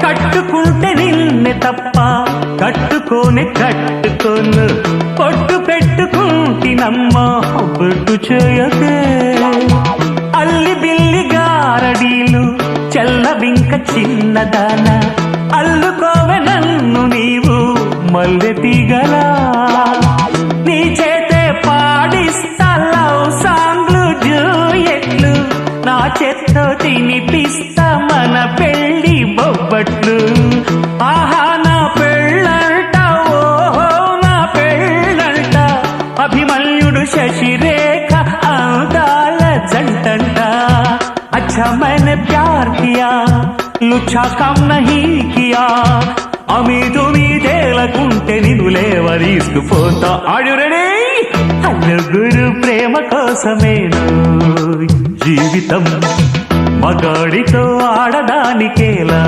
కట్టుకుంటే నిన్నే తప్ప కట్టుకోనే కట్టుకోను పొట్టు పెట్టుకుంటినమ్మా బొట్టు చేయకే అల్లి బిల్లి గారడీలు చల్లవింక చిన్నదాన అల్లుకోవె నన్ను నీవు మల్లె తీగలా నీ చేతే పాడిస్తా లవ్ సాంగ్లు జూయెట్లు నా చేత్తో తినిపిస్తా మన పెళ్లి బొబ్బట్లు ఆహా నా పెళ్ళంట ఓహో నా పెళ్ళంట అభిమన్యుడు శశిరేఖ అందాల జంటంట अच्छा मैंने प्यार किया लुच्छा काम नहीं किया అమీదుమీదేలకుంటే నిన్ను లేవరీసుకుపోతా ఆడు రెడీ నలుగురు ప్రేమ కోసమేను జీవితం మగాడితో ఆడడానికేలా